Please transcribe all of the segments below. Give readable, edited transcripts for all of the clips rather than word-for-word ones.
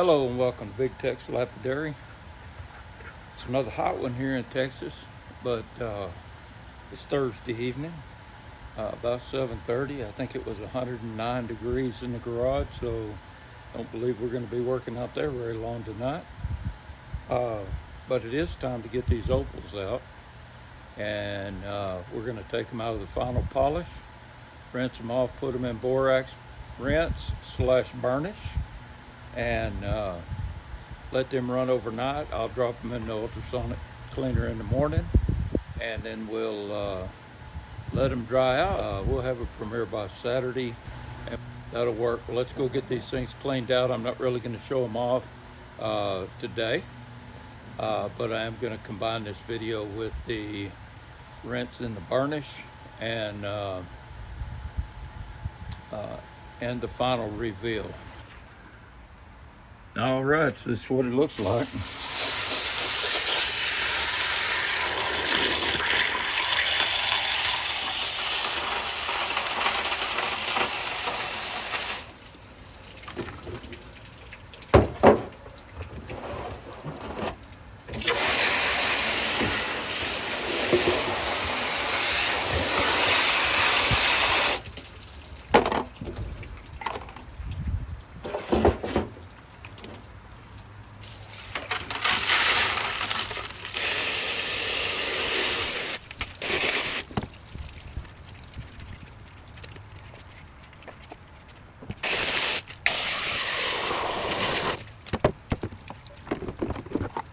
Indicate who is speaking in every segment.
Speaker 1: Hello and welcome to Big Tex Lapidary. It's another hot one here in Texas, but it's Thursday evening, about 7:30. I think it was 109 degrees in the garage, so don't believe we're going to be working out there very long tonight. But it is time to get these opals out, and we're going to take them out of the final polish, rinse them off, put them in borax rinse/burnish, and let them run overnight. I'll drop them in the ultrasonic cleaner in the morning, and then we'll let them dry out. We'll have a premiere by Saturday, and that'll work. Well, let's go get these things cleaned out. I'm not really going to show them off today, but I am going to combine this video with the rinse and the burnish and the final reveal. All right, so this is what it looks like.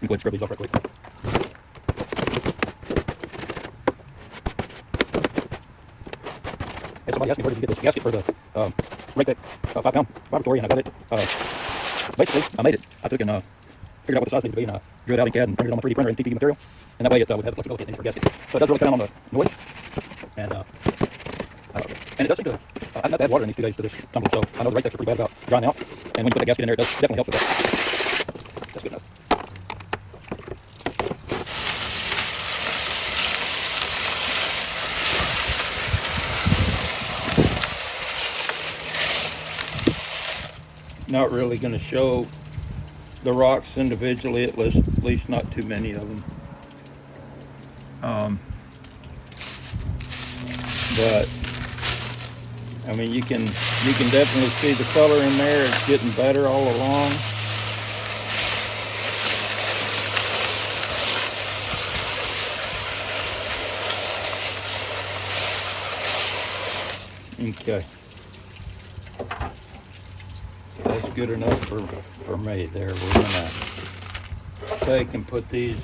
Speaker 1: Go ahead and scrub these off right quick. And somebody asked me where did you get this gasket for the Rake 5-pound laboratory, and I got it. Basically, I made it. I took and figured out what the size needed to be, and I drew it out in CAD and printed it on the 3D printer in TPU material, and that way it would have the flexibility it needs for gasket. So it does really count on the noise, and it does seem to. I've not had water in these 2 days to this tumbler, so I know the rate checks are pretty bad about drying out, and when you put that gasket in there, it does definitely help with that. That's good enough. Not really going to show the rocks individually, at least not too many of them. But I mean, you can definitely see the color in there. It's getting better all along. Okay. That's good enough for me there. We're gonna take and put these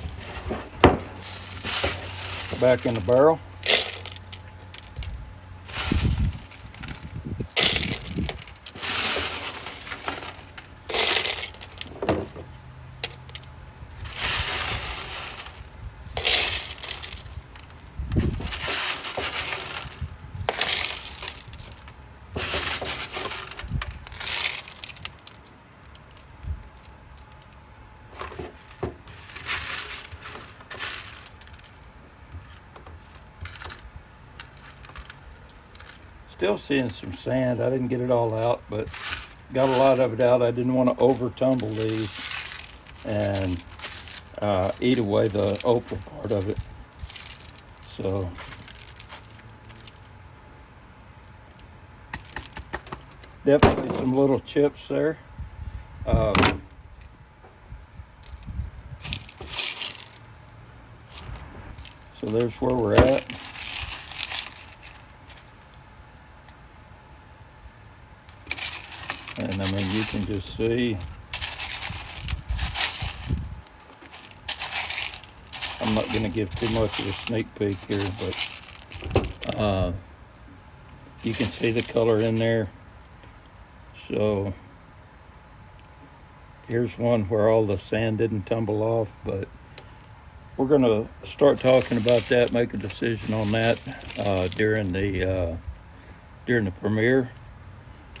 Speaker 1: back in the barrel. Still seeing some sand. I didn't get it all out, but got a lot of it out. I didn't want to over tumble these and eat away the opal part of it. So definitely some little chips there. So there's where we're at. And I mean, you can just see, I'm not going to give too much of a sneak peek here, but you can see the color in there. So here's one where all the sand didn't tumble off, but we're going to start talking about that, make a decision on that during the premiere.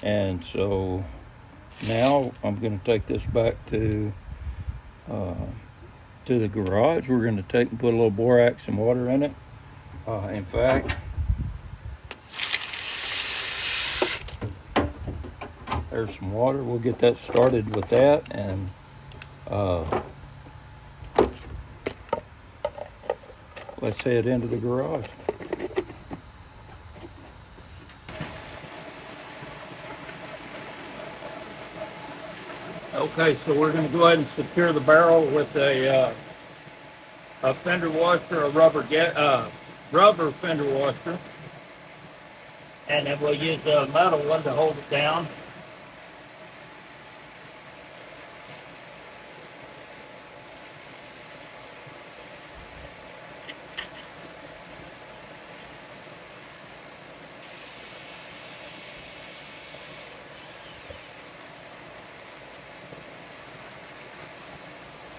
Speaker 1: And so now I'm going to take this back to the garage. We're going to take and put a little borax and water in it. In fact, There's some water. We'll get that started with that, and let's head into the garage. Okay, so we're going to go ahead and secure the barrel with a fender washer, a rubber fender washer, and then we'll use a metal one to hold it down.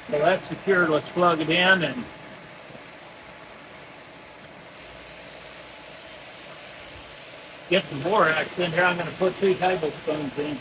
Speaker 1: So that's secured. Let's plug it in and get some borax in here. I'm going to put 2 tablespoons in.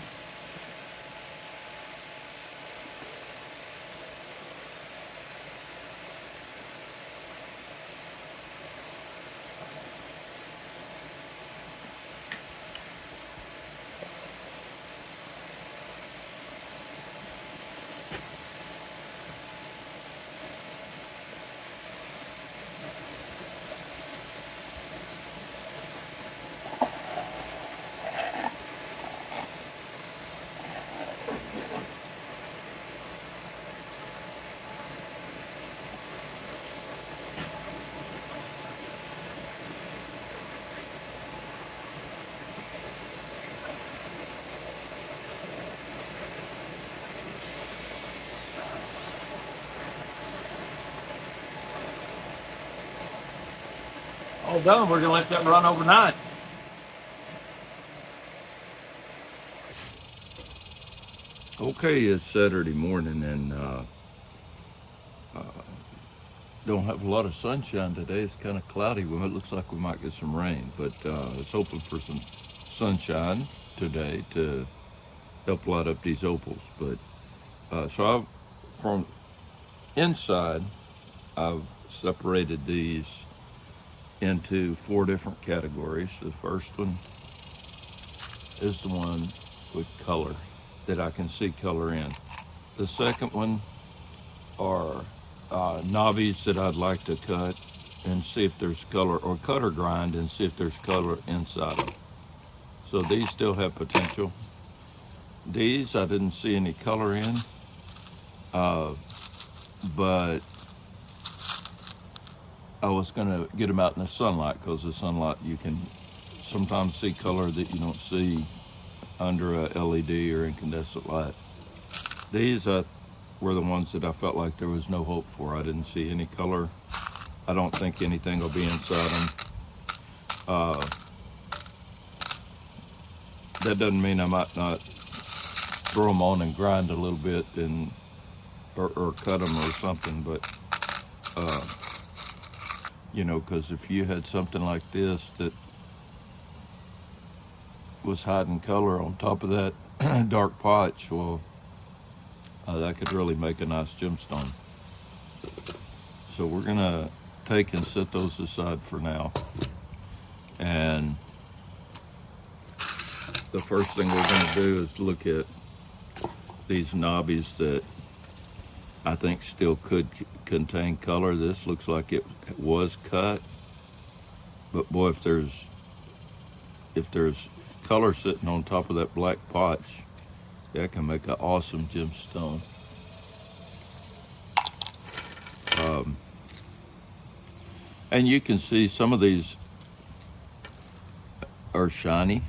Speaker 1: All done. We're going to let that run overnight. Okay, it's Saturday morning, and don't have a lot of sunshine today. It's kind of cloudy. Well, it looks like we might get some rain, but it's hoping for some sunshine today to help light up these opals. But so from inside, I've separated these into 4 different categories. The first one is the one with color, that I can see color in. The second one are knobbies that I'd like to cut and see if there's color, or cut or grind and see if there's color inside them. So these still have potential. These I didn't see any color in, but I was gonna get them out in the sunlight, because the sunlight, you can sometimes see color that you don't see under a LED or incandescent light. These were the ones that I felt like there was no hope for. I didn't see any color. I don't think anything will be inside them. That doesn't mean I might not throw them on and grind a little bit and or cut them or something, but you know, because if you had something like this that was hiding color on top of that dark potch, well, that could really make a nice gemstone. So we're gonna take and set those aside for now. And the first thing we're gonna do is look at these knobbies that I think still could contain color. This looks like it was cut, but boy, if there's color sitting on top of that black potch, that can make an awesome gemstone. And you can see some of these are shiny,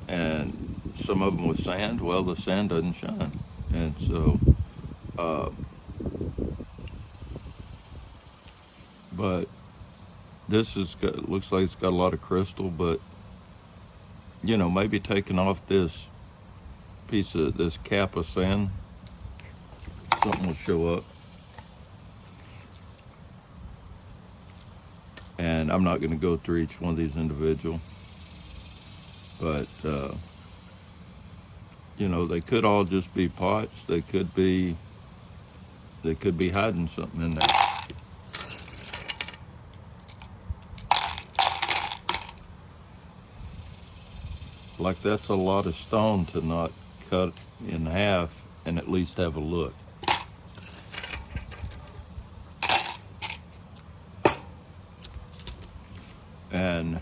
Speaker 1: and some of them with sand. Well, the sand doesn't shine, and so but this looks like it's got a lot of crystal, but you know, maybe taking off this piece of this cap of sand, something will show up. And I'm not going to go through each one of these individual, but you know, they could all just be pots. They could be hiding something in there. Like, that's a lot of stone to not cut in half and at least have a look. And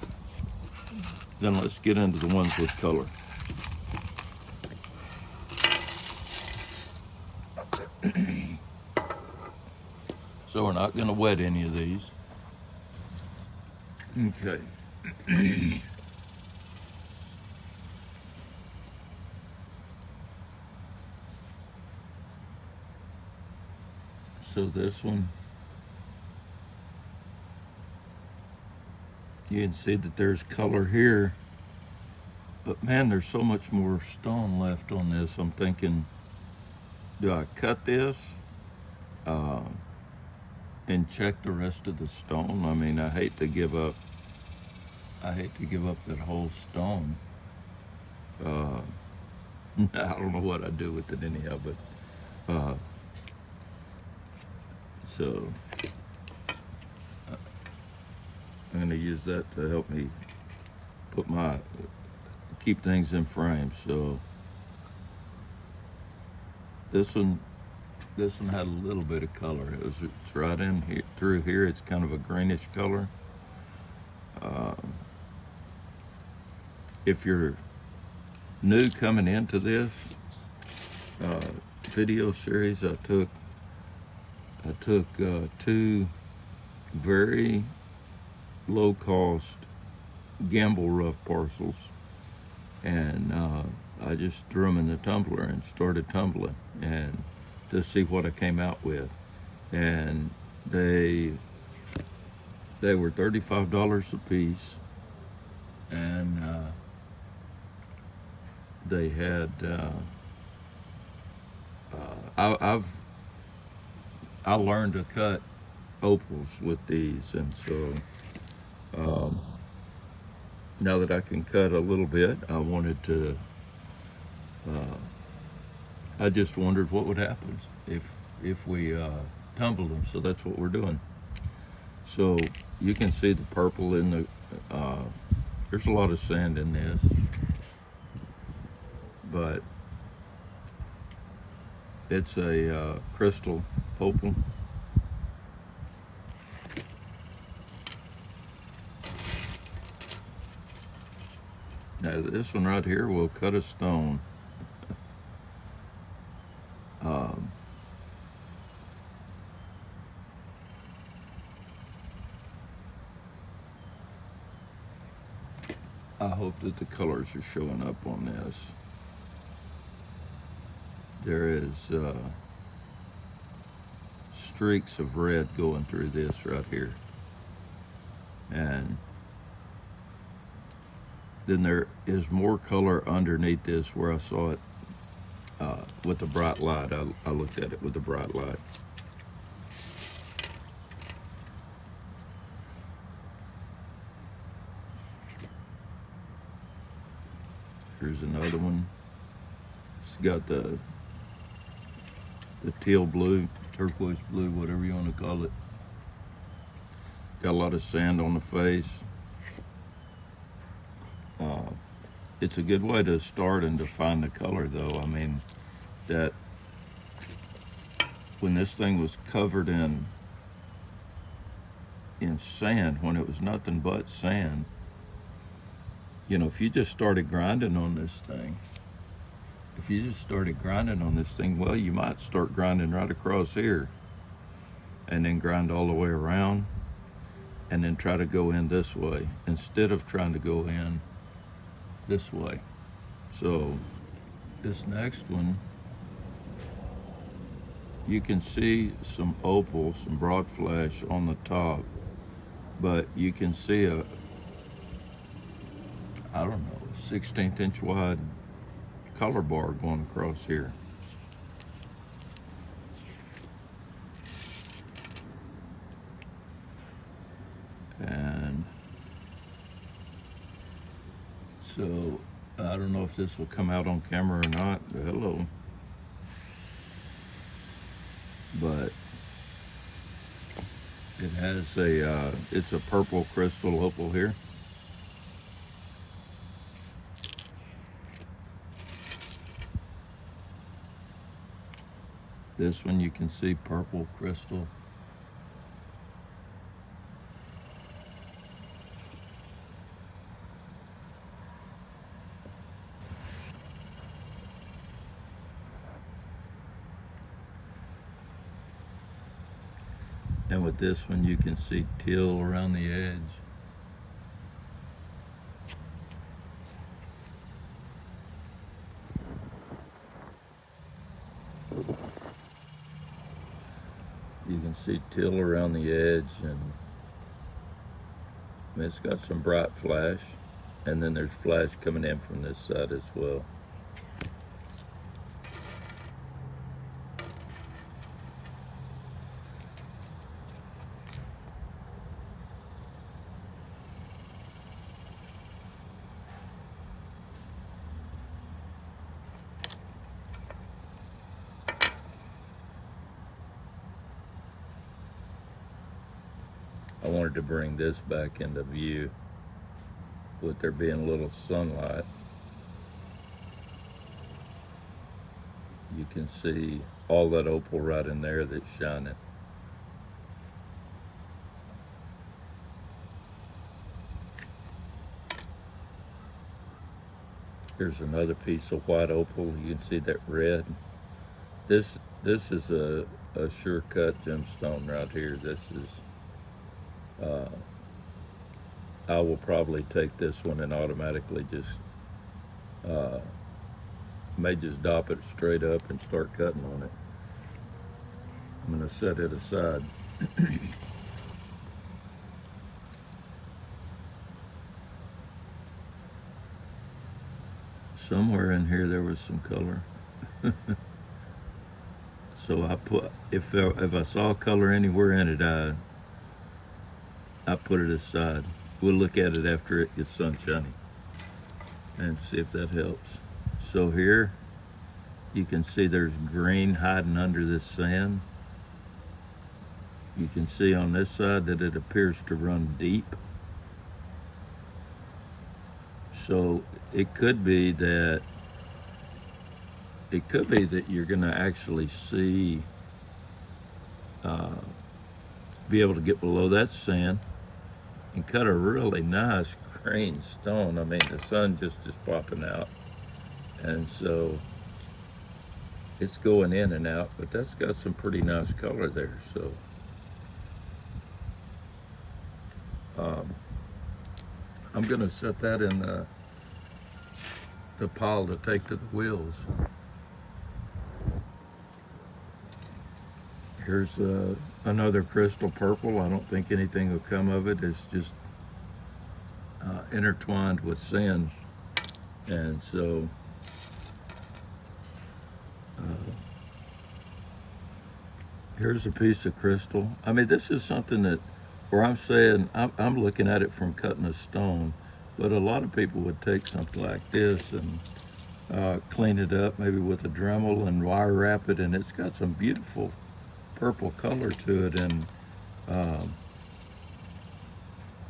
Speaker 1: then let's get into the ones with color. So we're not going to wet any of these. Okay. So this one, you can see that there's color here, but man, there's so much more stone left on this. I'm thinking, do I cut this and check the rest of the stone? I mean, I hate to give up that whole stone. I don't know what I'd do with it anyhow, but so I'm going to use that to help me keep things in frame. So this one had a little bit of color. It's right in here, through here. It's kind of a greenish color. If you're new coming into this video series, I took two very low-cost gamble rough parcels, and I just threw them in the tumbler and started tumbling and to see what I came out with. And they were $35 a piece, and they had I learned to cut opals with these, and so now that I can cut a little bit, I wanted to I just wondered what would happen if we tumbled them. So that's what we're doing. So you can see the purple in the there's a lot of sand in this, but it's a crystal opal. Now this one right here will cut a stone. I hope that the colors are showing up on this. There is streaks of red going through this right here. And then there is more color underneath this where I saw it with the bright light. I looked at it with the bright light. Here's another one. It's got the teal blue, turquoise blue, whatever you want to call it. Got a lot of sand on the face. It's a good way to start and to find the color, though. I mean, that when this thing was covered in sand, when it was nothing but sand, you know, if you just started grinding on this thing, well, you might start grinding right across here and then grind all the way around and then try to go in this way instead of trying to go in this way. So this next one, you can see some opal, some broad flash on the top, but you can see a 16th inch wide color bar going across here. And so I don't know if this will come out on camera or not. Hello. But it has it's a purple crystal opal here. This one you can see purple crystal. And with this one you can see teal around the edge. You can see teal around the edge, and it's got some bright flash, and then there's flash coming in from this side as well. I wanted to bring this back into view with there being a little sunlight. You can see all that opal right in there that's shining. Here's another piece of white opal. You can see that red. This is a sure cut gemstone right here. This is I will probably take this one and automatically just may just dop it straight up and start cutting on it. I'm going to set it aside. Somewhere in here there was some color. So I put, if I saw color anywhere in it, I put it aside. We'll look at it after it gets sunshiny and see if that helps. So here you can see there's green hiding under this sand. You can see on this side that it appears to run deep. So it could be that you're going to actually see, be able to get below that sand and cut a really nice grain stone. I mean, the sun just is popping out, and so it's going in and out, but that's got some pretty nice color there. So I'm gonna set that in the pile to take to the wheels. Here's another crystal purple. I don't think anything will come of it. It's just intertwined with sand. And so here's a piece of crystal. I mean, this is something that, where I'm saying, I'm looking at it from cutting a stone, but a lot of people would take something like this and clean it up, maybe with a Dremel, and wire wrap it, and it's got some beautiful purple color to it, and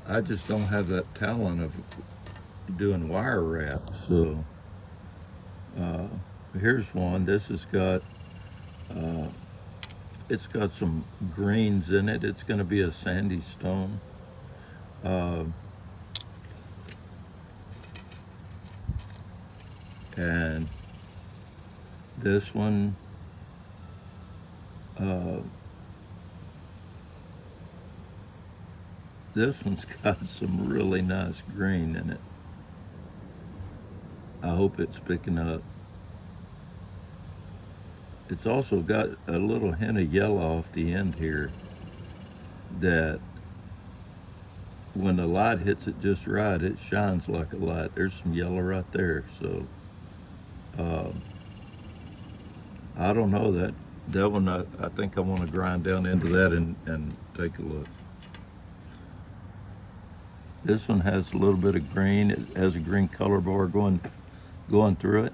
Speaker 1: I just don't have that talent of doing wire wrap. So here's one. This has got it's got some greens in it. It's going to be a sandy stone. And this one, this one's got some really nice green in it. I hope it's picking up. It's also got a little hint of yellow off the end here that when the light hits it just right, it shines like a light. There's some yellow right there. So I don't know, that one, I think I want to grind down into that and take a look. This one has a little bit of green. It has a green color bar going through it.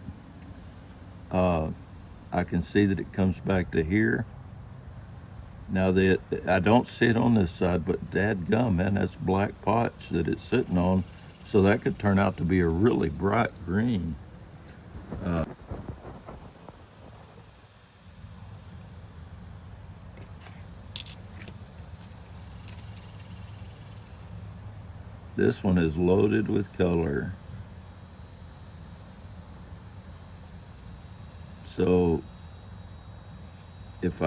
Speaker 1: I can see that it comes back to here. Now that I don't see it on this side, but dadgum, man, that's black potch that it's sitting on. So that could turn out to be a really bright green. This one is loaded with color. So if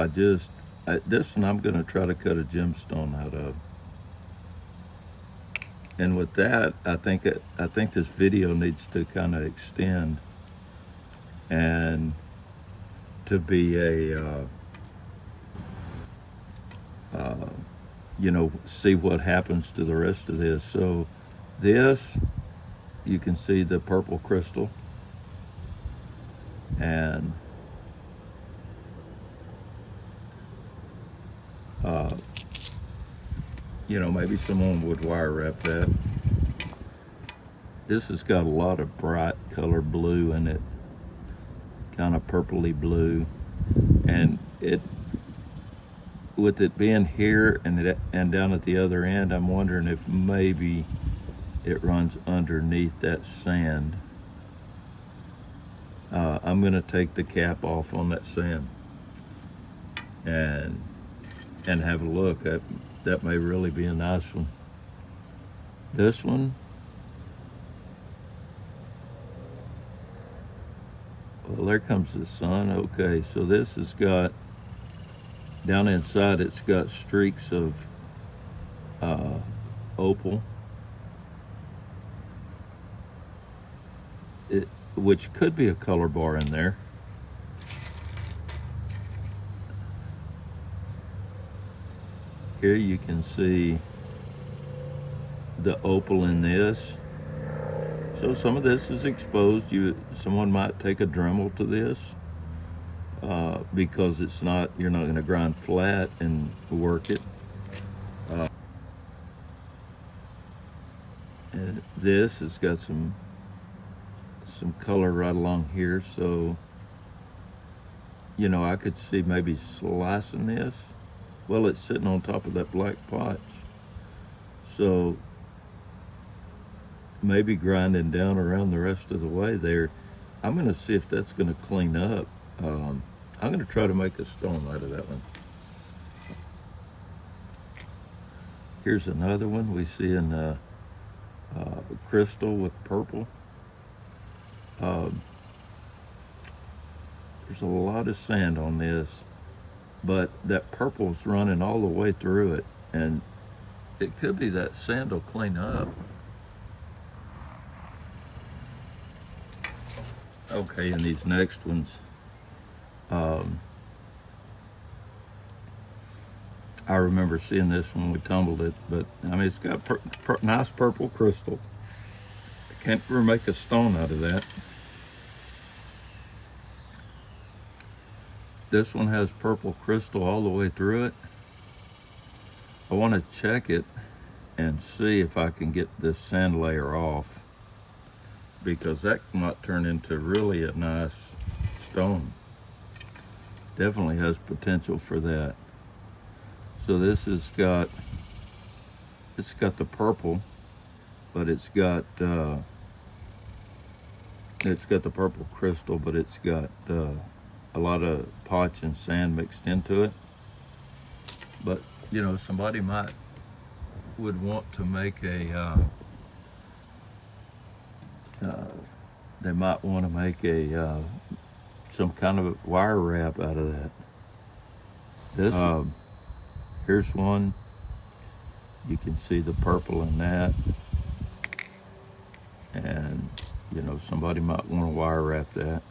Speaker 1: this one I'm going to try to cut a gemstone out of. And with that, I think this video needs to kind of extend and to be a, you know, see what happens to the rest of this. So this, you can see the purple crystal, and you know, maybe someone would wire wrap that. This has got a lot of bright color blue in it, kind of purpley blue, and with it being here and down at the other end, I'm wondering if maybe it runs underneath that sand. I'm gonna take the cap off on that sand and have a look. That may really be a nice one. This one, well, there comes the sun. Okay, so this has got, down inside it's got streaks of opal, which could be a color bar in there. Here you can see the opal in this. So some of this is exposed. Someone might take a Dremel to this because you're not going to grind flat and work it. And this has got some color right along here, so you know, I could see maybe slicing this. Well, it's sitting on top of that black potch, so maybe grinding down around the rest of the way there. I'm going to see if that's going to clean up. I'm going to try to make a stone out of that one. Here's another one we see in crystal with purple. There's a lot of sand on this, but that purple's running all the way through it, and it could be that sand will clean up. Okay, and these next ones, I remember seeing this when we tumbled it, but I mean, it's got nice purple crystal. I can't ever make a stone out of that. This one has purple crystal all the way through it. I want to check it and see if I can get this sand layer off, because that might turn into really a nice stone. Definitely has potential for that. So this has got, it's got the purple, but it's got the purple crystal, but it's got a lot of potch and sand mixed into it. But you know, somebody would want to make a they might want to make a some kind of a wire wrap out of that. This here's one. You can see the purple in that, and you know, somebody might want to wire wrap that.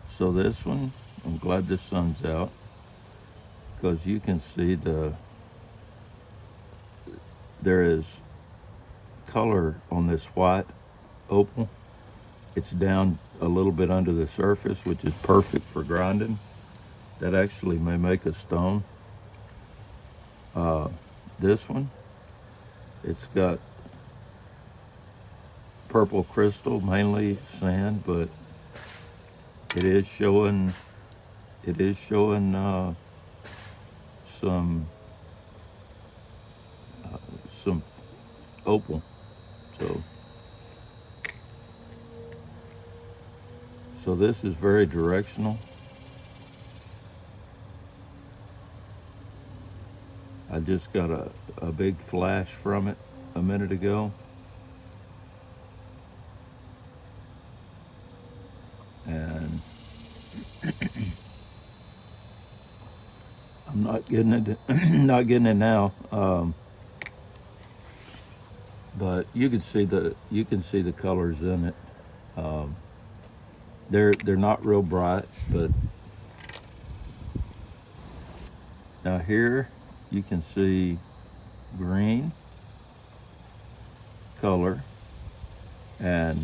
Speaker 1: So this one, I'm glad the sun's out, because you can see there is color on this white opal. It's down a little bit under the surface, which is perfect for grinding. That actually may make a stone. This one, it's got purple crystal, mainly sand, but it is showing some opal. So this is very directional. I just got a big flash from it a minute ago. And I'm not getting it, not getting it now. But you can see the colors in it. They're not real bright, but now here you can see green color, and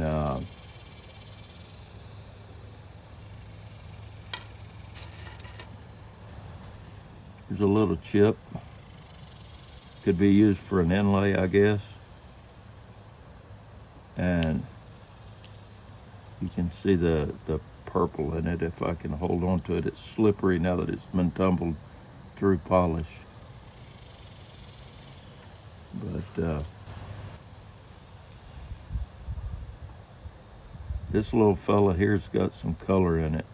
Speaker 1: there's a little chip. Could be used for an inlay, I guess. And you can see the purple in it if I can hold on to it. It's slippery now that it's been tumbled through polish. But this little fella here's got some color in it.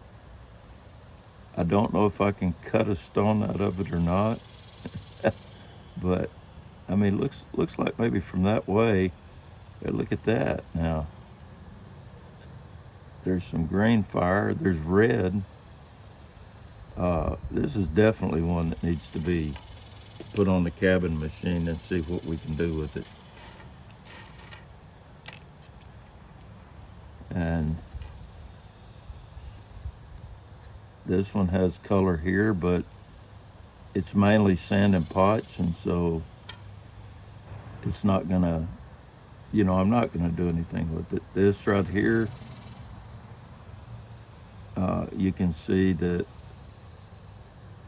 Speaker 1: I don't know if I can cut a stone out of it or not. But I mean, looks like maybe from that way. Hey, look at that now. There's some green fire. There's red. This is definitely one that needs to be put on the cabin machine and see what we can do with it. And this one has color here, but it's mainly sand and potch, and so it's not gonna, I'm not gonna do anything with it. This right here, you can see that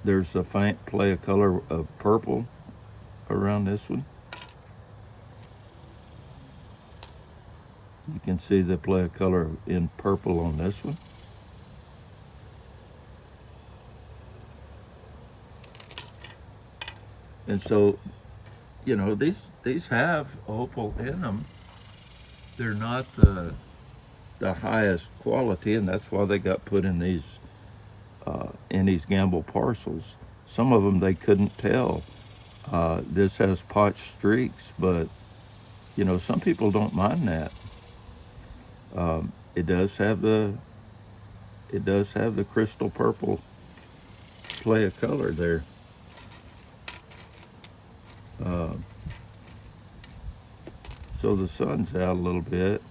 Speaker 1: there's a faint play of color of purple around this one. You can see the play of color in purple on this one. And so, these have opal in them. They're not the highest quality, and that's why they got put in these Gamble parcels. Some of them they couldn't tell. This has potch streaks, but some people don't mind that. It does have the crystal purple play of color there. So the sun's out a little bit.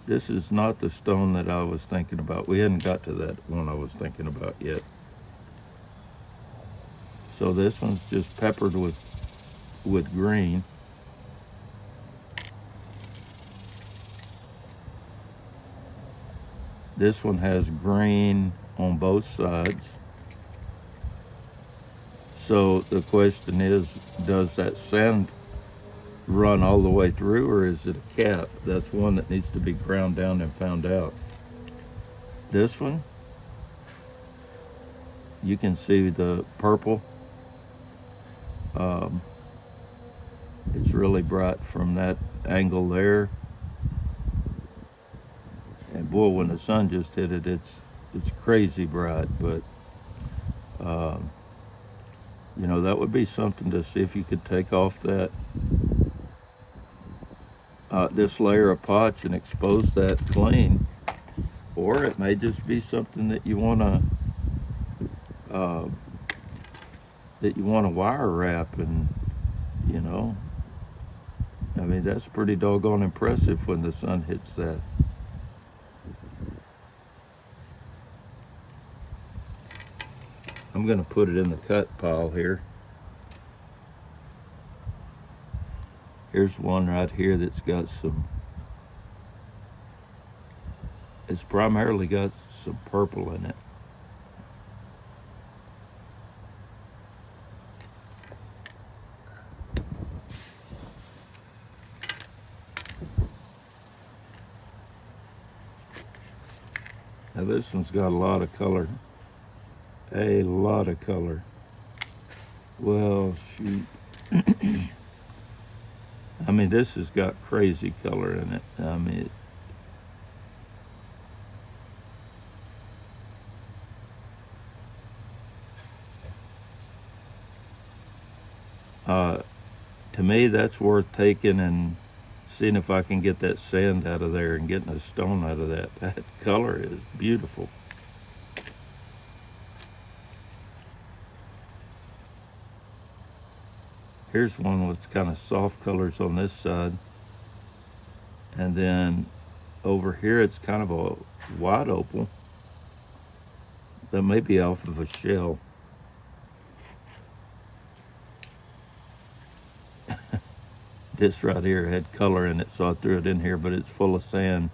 Speaker 1: This is not the stone that I was thinking about. We hadn't got to that one I was thinking about yet. So this one's just peppered with green. This one has green on both sides. So the question is, does that sand run all the way through, or is it a cap? That's one that needs to be ground down and found out. This one, you can see the purple. It's really bright from that angle there. And boy, when the sun just hit it, it's crazy bright. But that would be something to see if you could take off that this layer of potch and expose that clean. Or it may just be something that you want to wire wrap, and I mean, that's pretty doggone impressive when the sun hits that. I'm going to put it in the cut pile here. Here's one right here that's got it's primarily got some purple in it. Now this one's got a lot of color. A lot of color. Well, shoot. I mean, this has got crazy color in it. I mean, To me, that's worth taking and seeing if I can get that sand out of there and getting a stone out of that. That color is beautiful. Here's one with kind of soft colors on this side. And then over here, it's kind of a white opal. That may be off of a shell. This right here had color in it, so I threw it in here, but it's full of sand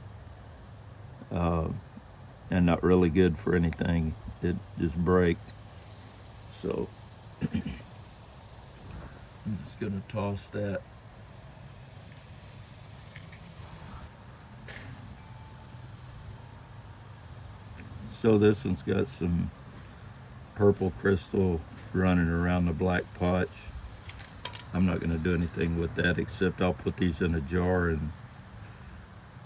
Speaker 1: and not really good for anything. It just break. So I'm just gonna toss that. So this one's got some purple crystal running around the black potch. I'm not gonna do anything with that except I'll put these in a jar and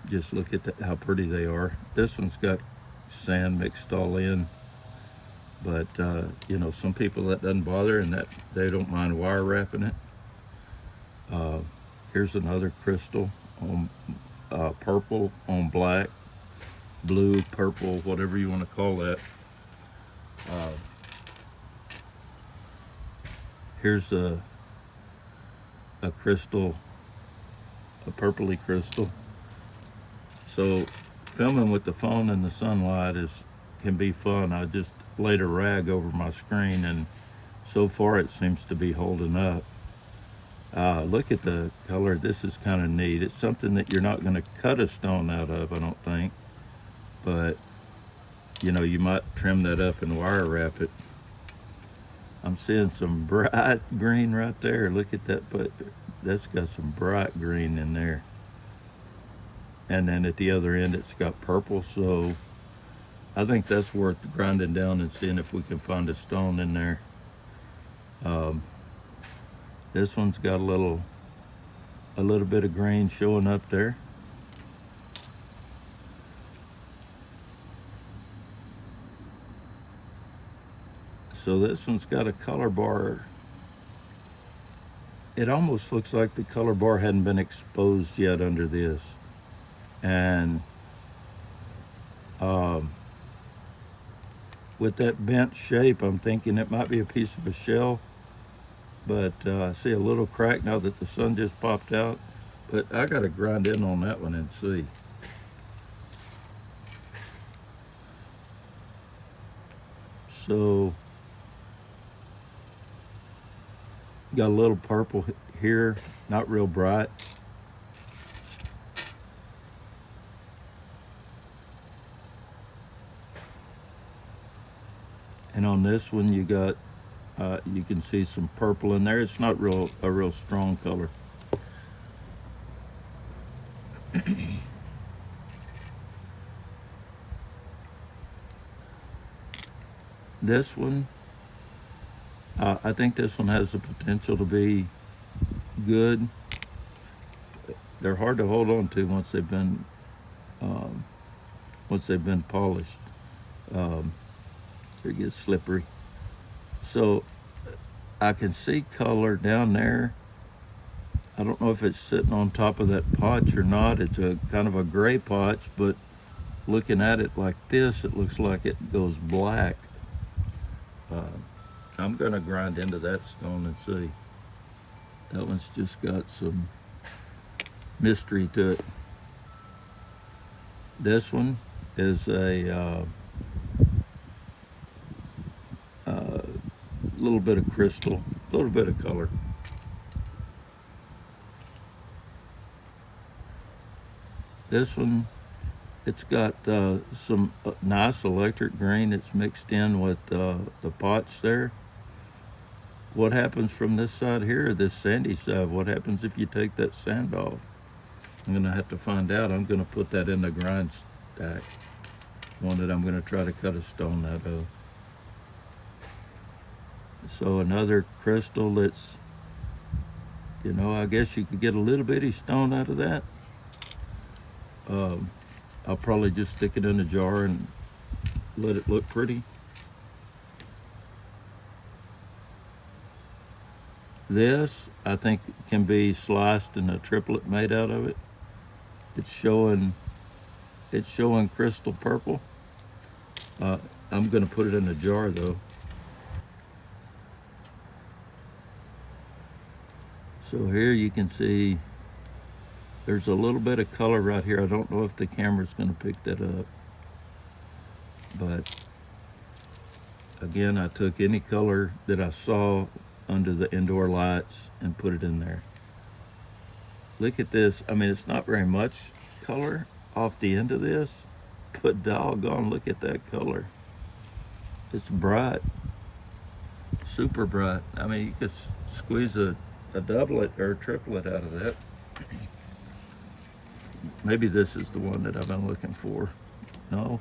Speaker 1: just look at how pretty they are. This one's got sand mixed all in, but you know, some people that doesn't bother and that they don't mind wire wrapping it. Here's another crystal on purple on black, blue, purple, whatever you want to call that. Here's a crystal, a purpley crystal. So filming with the phone in the sunlight can be fun. I just laid a rag over my screen and so far it seems to be holding up. Look at the color. This is kind of neat. It's something that you're not going to cut a stone out of, I don't think, but you know, you might trim that up and wire wrap it. I'm seeing some bright green right there. Look at that, but that's got some bright green in there. And then at the other end, it's got purple. So I think that's worth grinding down and seeing if we can find a stone in there. This one's got a little bit of green showing up there. So this one's got a color bar. It almost looks like the color bar hadn't been exposed yet under this. And with that bent shape, I'm thinking it might be a piece of a shell, but I see a little crack now that the sun just popped out, but I gotta grind in on that one and see. So got a little purple here, not real bright. And on this one, you got, you can see some purple in there. It's not a real strong color. This one, I think this one has the potential to be good. They're hard to hold on to once they've been polished. It gets slippery. So I can see color down there. I don't know if it's sitting on top of that potch or not. It's a kind of a gray potch, but looking at it like this, it looks like it goes black. I'm gonna grind into that stone and see. That one's just got some mystery to it. This one is a little bit of crystal, a little bit of color. This one, it's got some nice electric green that's mixed in with the potch there. What happens from this side here, this sandy side? What happens if you take that sand off? I'm gonna have to find out. I'm gonna put that in the grind stack, one that I'm gonna try to cut a stone out of. So another crystal that's, you know, I guess you could get a little bitty stone out of that. I'll probably just stick it in a jar and let it look pretty. This, I think, can be sliced and a triplet made out of it. It's showing crystal purple. I'm gonna put it in a jar though. So here you can see there's a little bit of color right here. I don't know if the camera's gonna pick that up, but again, I took any color that I saw under the indoor lights and put it in there. Look at this. I mean, it's not very much color off the end of this, but doggone, look at that color. It's bright, super bright. I mean, you could squeeze a doublet or a triplet out of that. Maybe this is the one that I've been looking for. No?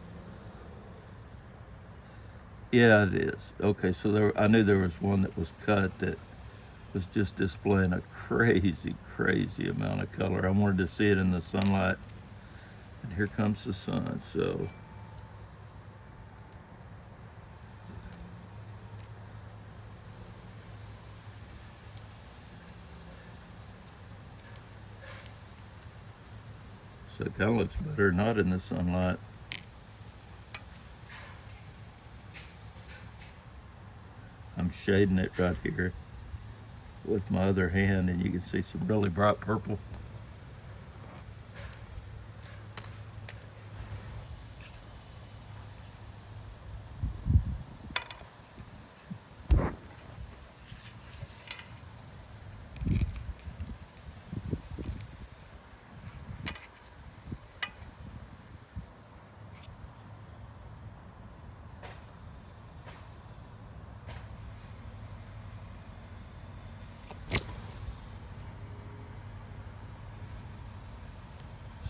Speaker 1: Yeah, it is. Okay, so I knew there was one that was cut that was just displaying a crazy, crazy amount of color. I wanted to see it in the sunlight, and here comes the sun, so. So it kind of looks better not in the sunlight. I'm shading it right here with my other hand, and you can see some really bright purple.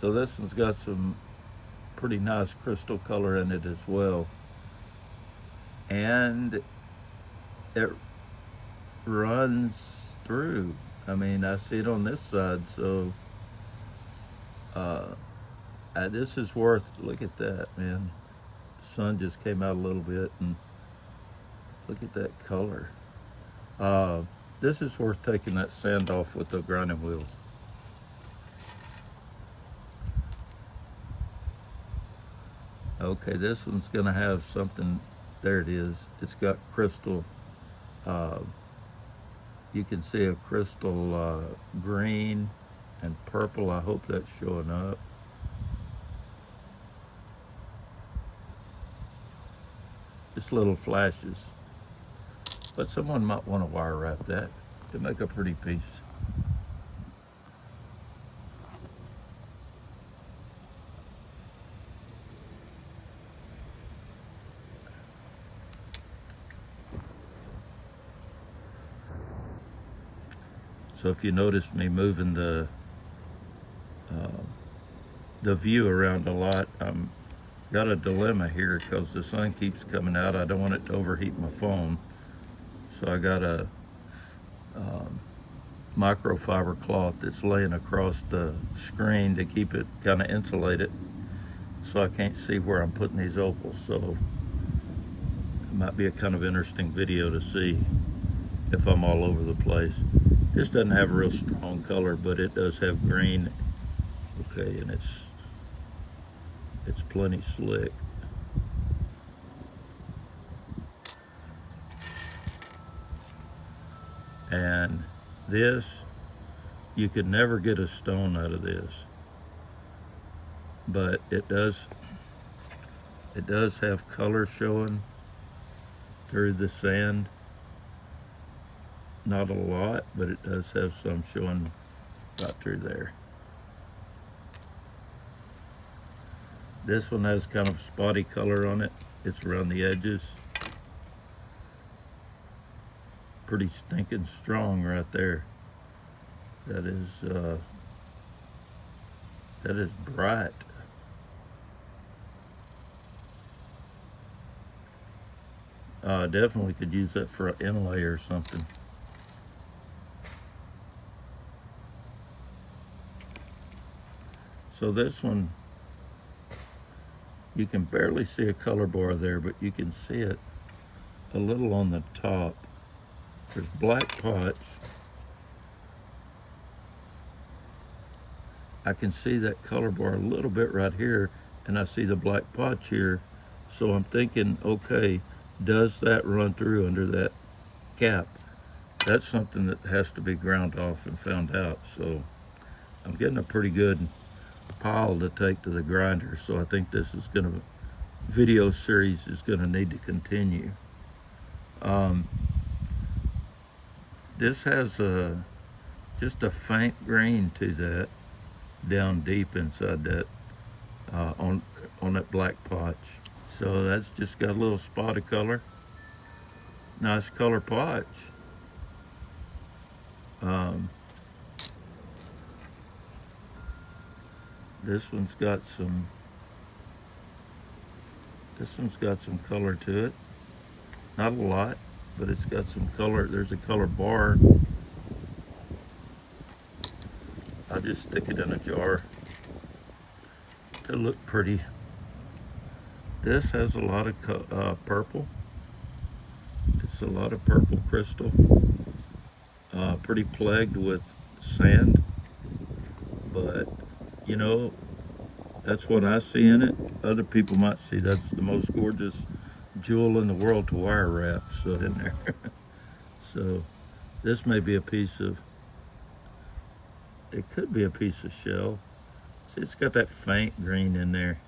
Speaker 1: So this one's got some pretty nice crystal color in it as well. And it runs through. I mean, I see it on this side, so this is worth, look at that, man. The sun just came out a little bit, and look at that color. This is worth taking that sand off with the grinding wheels. Okay, this one's gonna have something, there it is. It's got crystal, you can see a crystal green and purple. I hope that's showing up. Just little flashes. But someone might want to wire wrap that to make a pretty piece. So if you notice me moving the view around a lot, I'm got a dilemma here because the sun keeps coming out. I don't want it to overheat my phone. So I got a microfiber cloth that's laying across the screen to keep it kind of insulated, so I can't see where I'm putting these opals. So it might be a kind of interesting video to see if I'm all over the place. This doesn't have a real strong color, but it does have green. Okay, and it's plenty slick. And this, you could never get a stone out of this, but it does have color showing through the sand. Not a lot, but it does have some showing right through there. This one has kind of spotty color on it. It's around the edges. Pretty stinking strong right there. That is bright. Definitely could use that for an inlay or something. So this one, you can barely see a color bar there, but you can see it a little on the top. There's black spots I can see that color bar a little bit right here, and I see the black potch here. So I'm thinking, okay, does that run through under that cap? That's something that has to be ground off and found out. So I'm getting a pretty good pile to take to the grinder. So I think this is gonna, video series is gonna need to continue. This has just a faint green to that down deep inside that on that black potch. So that's just got a little spot of color. Nice color potch. This one's got some color to it. Not a lot, but it's got some color. There's a color bar. I'll just stick it in a jar to look pretty. This has a lot of purple. It's a lot of purple crystal. Pretty plagued with sand, but you know, that's what I see in it. Other people might see that's the most gorgeous jewel in the world to wire wrap, so in there. So this may be a piece of, it could be a piece of shell. See, it's got that faint green in there.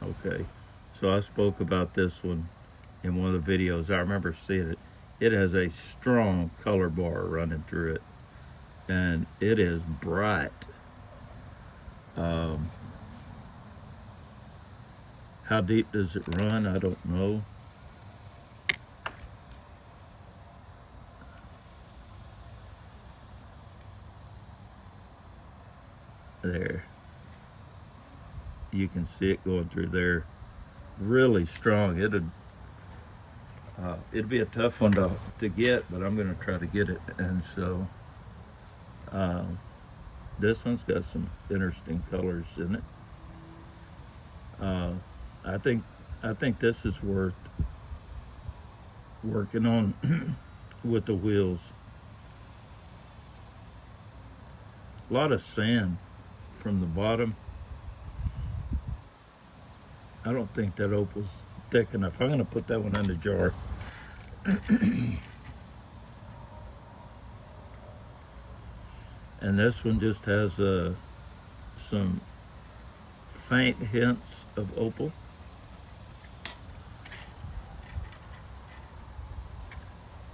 Speaker 1: Okay, so I spoke about this one in one of the videos. I remember seeing it. It has a strong color bar running through it, and it is bright. How deep does it run? I don't know. There. You can see it going through there. Really strong. It'd be a tough one to get, but I'm gonna try to get it. And so this one's got some interesting colors in it. I think this is worth working on with the wheels. A lot of sand from the bottom. I don't think that opal's thick enough. I'm gonna put that one in the jar. And this one just has some faint hints of opal.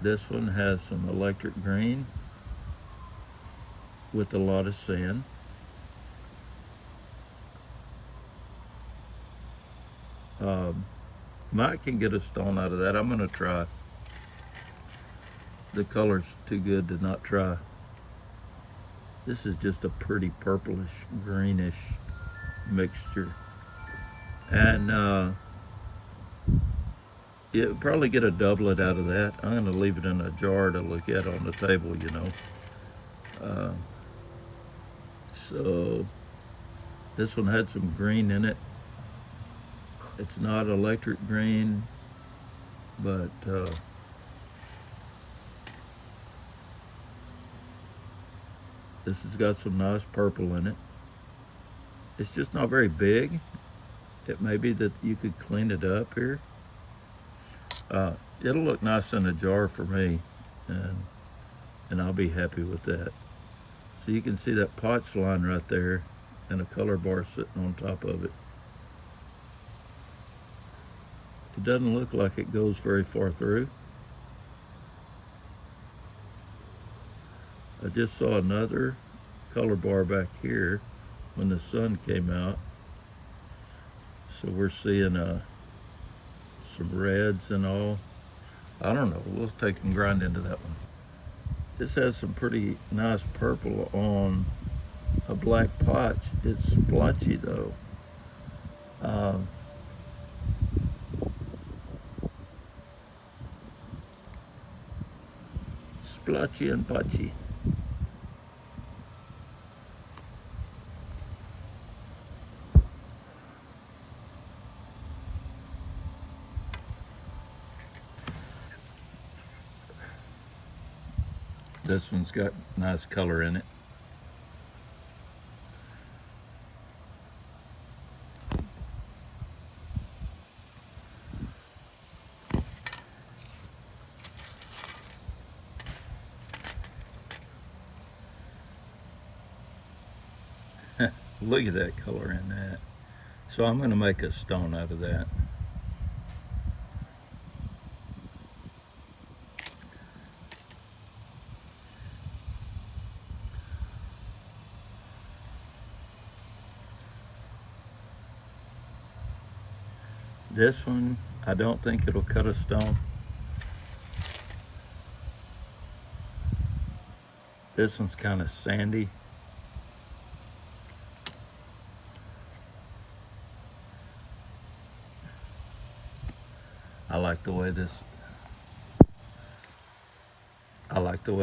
Speaker 1: This one has some electric green with a lot of sand. Might can get a stone out of that. I'm gonna try. The color's too good to not try. This is just a pretty purplish, greenish mixture. And you'll probably get a doublet out of that. I'm gonna leave it in a jar to look at on the table, you know. So this one had some green in it. It's not electric green, but this has got some nice purple in it. It's just not very big. It may be that you could clean it up here. It'll look nice in a jar for me, and I'll be happy with that. So you can see that potch line right there and a color bar sitting on top of it. It doesn't look like it goes very far through. I just saw another color bar back here when the sun came out. So we're seeing some reds and all. I don't know, we'll take and grind into that one. This has some pretty nice purple on a black potch. It's splotchy though. Splotchy and potchy. This one's got nice color in it. Look at that color in that. So I'm going to make a stone out of that. This one, I don't think it'll cut a stone. This one's kind of sandy. I like the way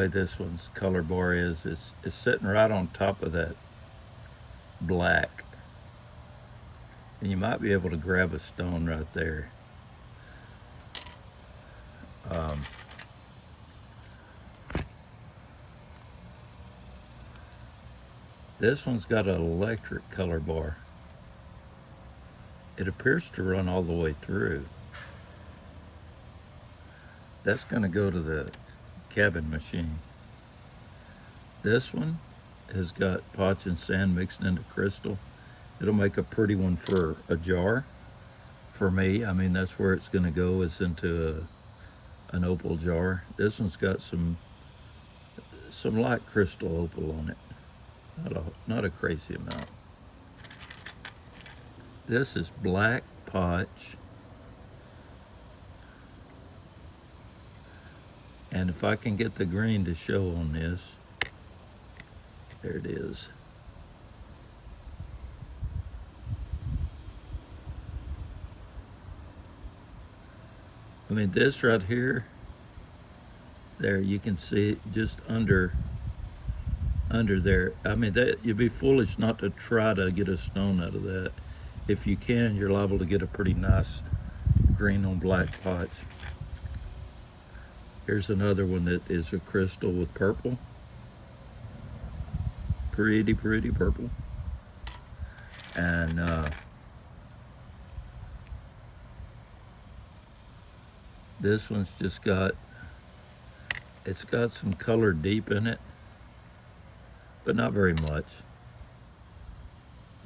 Speaker 1: this one's color bar is. It's sitting right on top of that black. And you might be able to grab a stone right there. This one's got an electric color bar. It appears to run all the way through. That's going to go to the cabin machine. This one has got potch and sand mixed into crystal. It'll make a pretty one for a jar for me. I mean, that's where it's going to go, is into an opal jar. This one's got some light crystal opal on it. Not a crazy amount. This is black potch. And if I can get the green to show on this, there it is. I mean, this right here, there, you can see it just under there. I mean, that you'd be foolish not to try to get a stone out of that. If you can, you're liable to get a pretty nice green on black potch. Here's another one that is a crystal with purple. Pretty purple. And this one's just it's got some color deep in it, but not very much.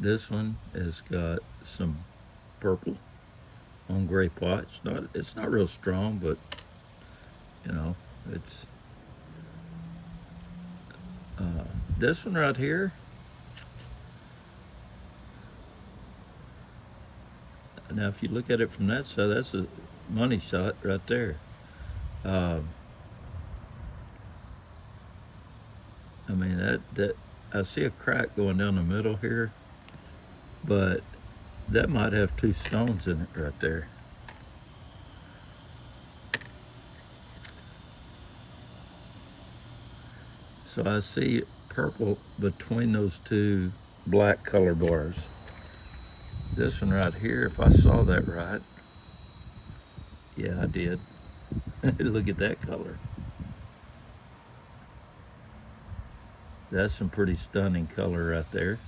Speaker 1: This one has got some purple on gray potch. It's not real strong, but you know, it's this one right here. Now, if you look at it from that side, that's a money shot right there. I mean, that I see a crack going down the middle here, but that might have two stones in it right there. So I see purple between those two black color bars. This one right here, if I saw that right, yeah, I did. Look at that color. That's some pretty stunning color right there.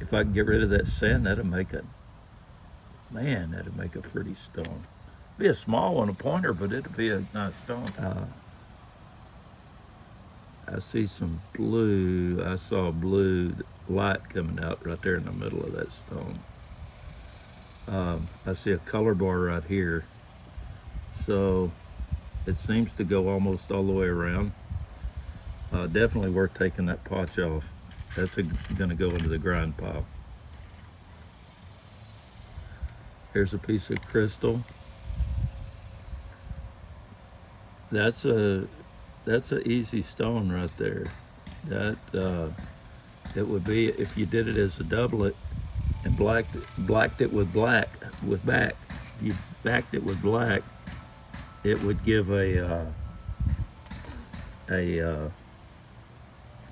Speaker 1: If I can get rid of that sand, that'd make a pretty stone. Be a small one, a pointer, but it'd be a nice stone. I see some blue. I saw blue light coming out right there in the middle of that stone. I see a color bar right here. So it seems to go almost all the way around. Definitely worth taking that potch off. That's gonna go into the grind pile. Here's a piece of crystal. That's an easy stone right there. That it would be if you did it as a doublet and blacked it with back. You backed it with black. It would give a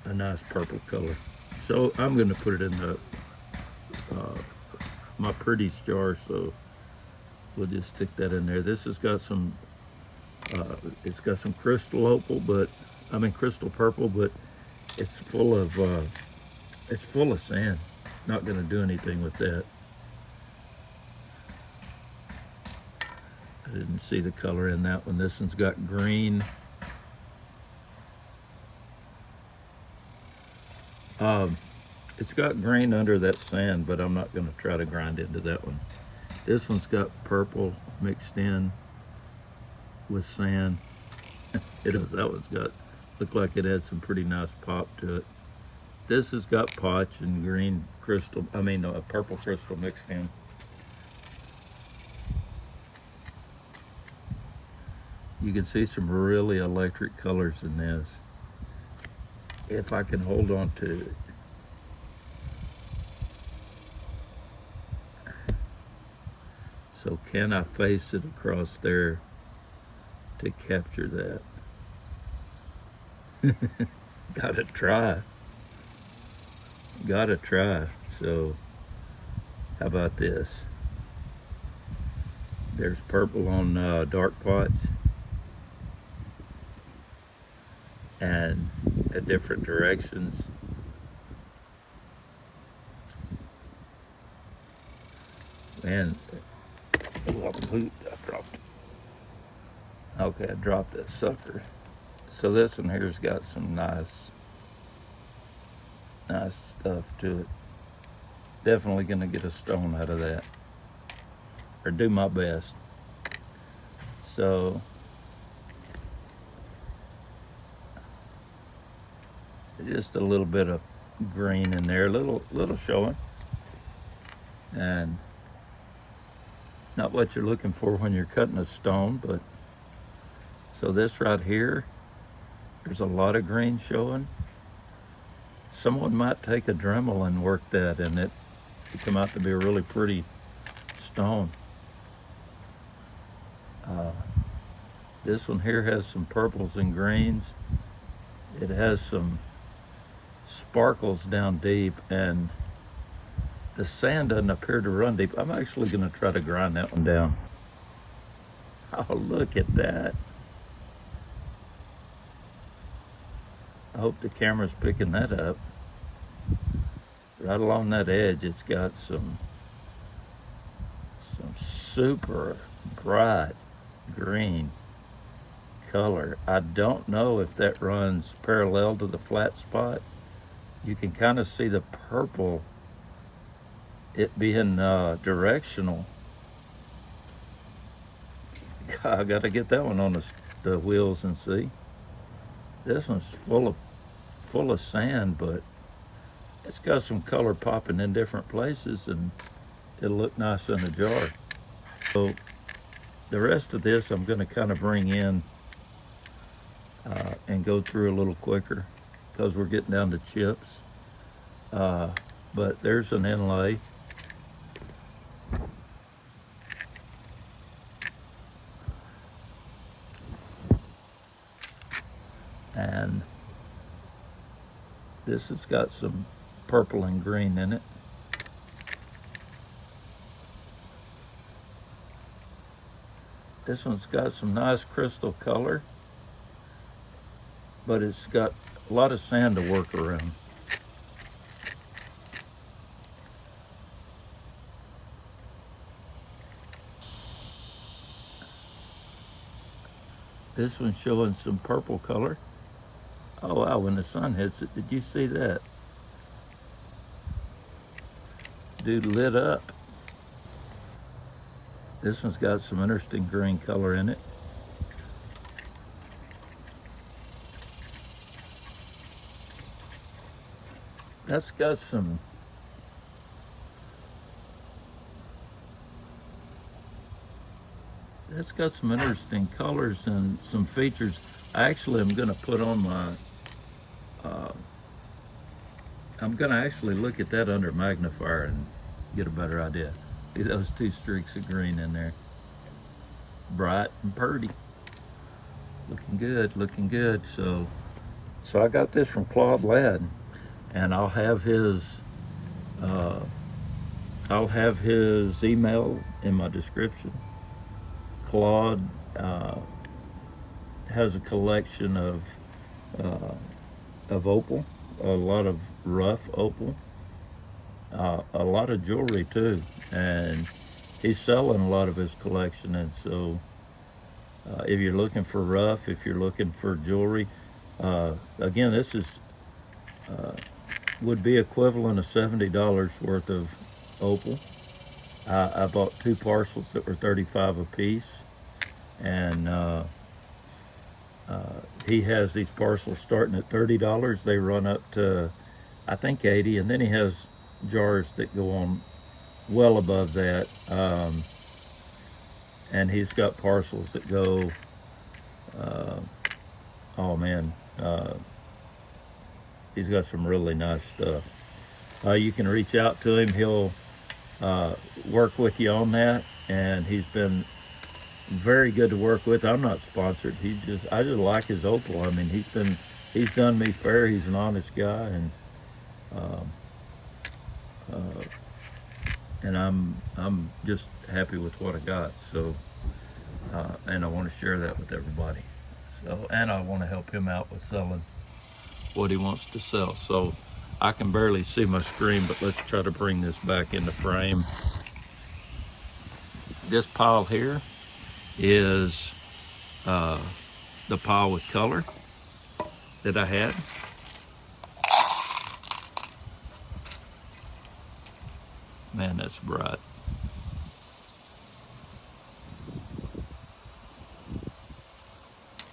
Speaker 1: nice purple color. So I'm going to put it in the my pretties jar so we'll just stick that in there. This has got some, it's got some crystal opal, but, I mean crystal purple, but it's full of sand. Not gonna do anything with that. I didn't see the color in that one. This one's got green. It's got green under that sand, but I'm not gonna try to grind into that one. This one's got purple mixed in with sand. That one's got, looked like it had some pretty nice pop to it. This has got potch and green crystal, purple crystal mixed in. You can see some really electric colors in this. If I can hold on to it. So can I face it across there to capture that? Gotta try. Gotta try. So how about this? There's purple on dark potch and at different directions. Man, oh, I dropped it. Okay, I dropped that sucker. So this one here's got some nice stuff to it. Definitely gonna get a stone out of that, or do my best. So just a little bit of green in there, little showing, and not what you're looking for when you're cutting a stone, but so this right here, there's a lot of green showing. Someone might take a Dremel and work that, and it could come out to be a really pretty stone. This one here has some purples and greens. It has some sparkles down deep, and the sand doesn't appear to run deep. I'm actually gonna try to grind that one down. Oh, look at that. I hope the camera's picking that up. Right along that edge, it's got some super bright green color. I don't know if that runs parallel to the flat spot. You can kind of see the purple, it being directional. I got to get that one on the wheels and see. This one's full of sand, but it's got some color popping in different places, and it'll look nice in a jar. So the rest of this I'm going to kind of bring in and go through a little quicker because we're getting down to chips. But there's an inlay. And this has got some purple and green in it. This one's got some nice crystal color, but it's got a lot of sand to work around. This one's showing some purple color. Oh wow, when the sun hits it, did you see that? Dude lit up. This one's got some interesting green color in it. That's got some interesting colors and some features. I actually am going to put on my, I'm going to actually look at that under magnifier and get a better idea. See those two streaks of green in there. Bright and purty. Looking good, looking good. So I got this from Claude Ladd, and I'll have his email in my description. Claude has a collection of opal, a lot of rough opal, a lot of jewelry too, and he's selling a lot of his collection. And so if you're looking for rough, if you're looking for jewelry, again, this is would be equivalent of $70 worth of opal. I bought 2 parcels that were $35 a piece, and he has these parcels starting at $30. They run up to, I think, $80, and then he has jars that go on well above that. And he's got parcels that go, oh man, he's got some really nice stuff. You can reach out to him. He'll work with you on that, and he's been very good to work with. I'm not sponsored. I just like his opal. I mean, he's done me fair. He's an honest guy, and I'm just happy with what I got. So, and I want to share that with everybody. So, and I want to help him out with selling what he wants to sell. So, I can barely see my screen, but let's try to bring this back into frame. This pile here is the pile with color that I had. Man, that's bright.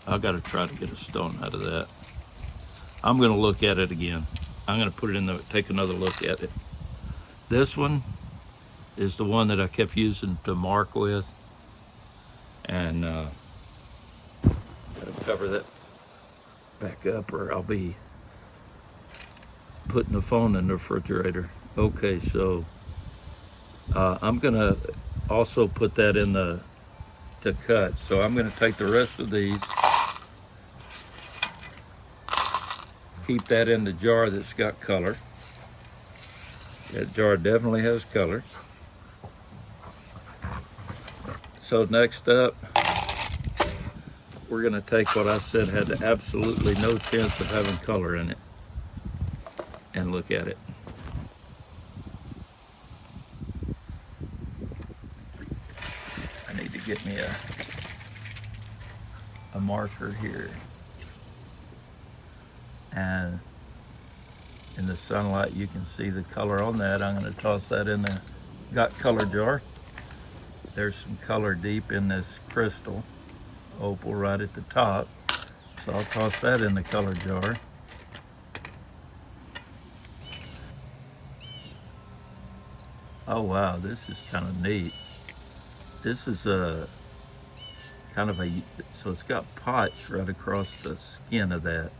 Speaker 1: I gotta try to get a stone out of that. I'm gonna look at it again. I'm gonna put it in take another look at it. This one is the one that I kept using to mark with. And gotta cover that back up, or I'll be putting the phone in the refrigerator. Okay, so I'm gonna also put that in to cut. So I'm gonna take the rest of these, keep that in the jar that's got color. That jar definitely has color. So next up, we're gonna take what I said had absolutely no chance of having color in it, and look at it. I need to get me a marker here. And in the sunlight, you can see the color on that. I'm gonna toss that in the got color jar. There's some color deep in this crystal opal right at the top. So I'll toss that in the color jar. Oh wow, this is kind of neat. This is a kind of so it's got potch right across the skin of that.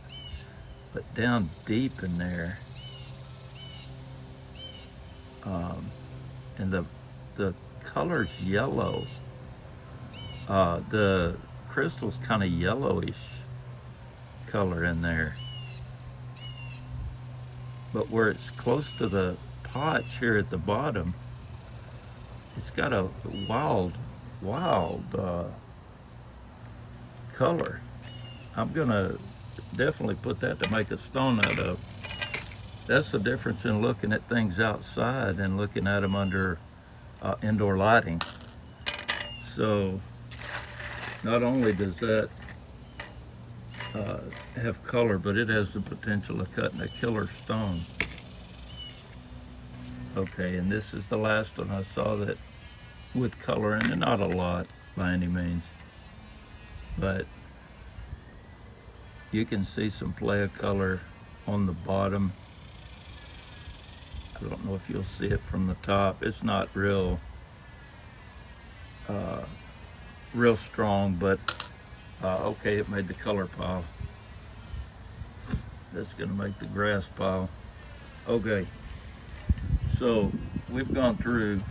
Speaker 1: But down deep in there, and the color's yellow. The crystal's kind of yellowish color in there. But where it's close to the potch here at the bottom, it's got a wild color. I'm gonna definitely put that to make a stone out of. That's the difference in looking at things outside and looking at them under indoor lighting. So not only does that have color, but it has the potential of cutting a killer stone. Okay, and this is the last one I saw that with color in it. Not a lot by any means, but you can see some play of color on the bottom. I don't know if you'll see it from the top. It's not real strong, but okay, it made the color pile. That's gonna make the grass pile. Okay, so we've gone through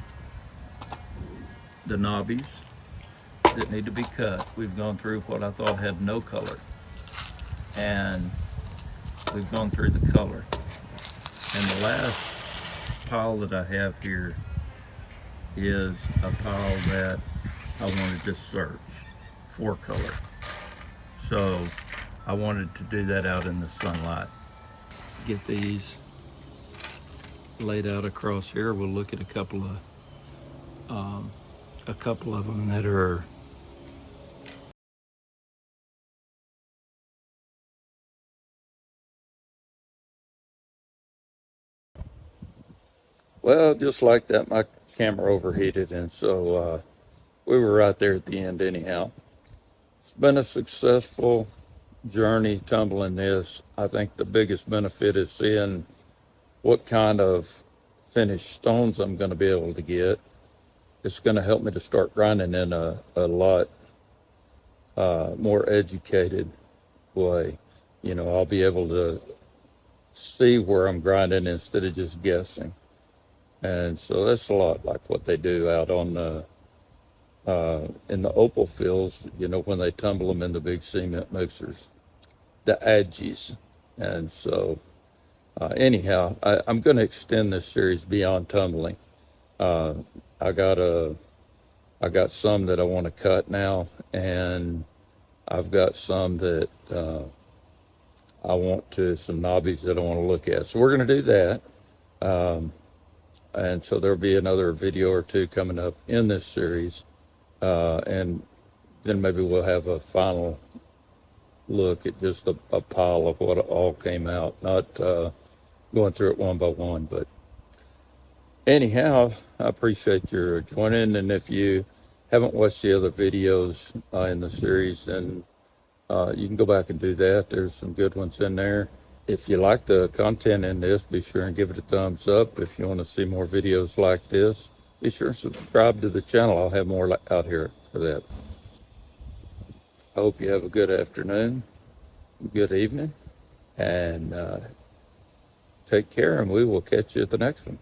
Speaker 1: the knobbies that need to be cut. We've gone through what I thought had no color, and we've gone through the color. And the last pile that I have here is a pile that I wanted to search for color. So I wanted to do that out in the sunlight. Get these laid out across here. We'll look at a couple of them that are well, just like that, my camera overheated, and so we were right there at the end anyhow. It's been a successful journey tumbling this. I think the biggest benefit is seeing what kind of finished stones I'm going to be able to get. It's going to help me to start grinding in a lot more educated way. You know, I'll be able to see where I'm grinding instead of just guessing. And so that's a lot like what they do out on the in the Opal fields, you know, when they tumble them in the big cement mixers, the adgies. And so anyhow, I'm going to extend this series beyond tumbling. Uh, I got some that I want to cut now, and I've got some that some knobbies that I want to look at. So we're going to do that. And so there'll be another video or two coming up in this series. And then maybe we'll have a final look at just a pile of what all came out, not going through it one by one. But anyhow, I appreciate your joining. And if you haven't watched the other videos in the series, then you can go back and do that. There's some good ones in there. If you like the content in this, be sure and give it a thumbs up. If you want to see more videos like this, be sure and subscribe to the channel. I'll have more out here for that. I hope you have a good afternoon, good evening, and take care, and we will catch you at the next one.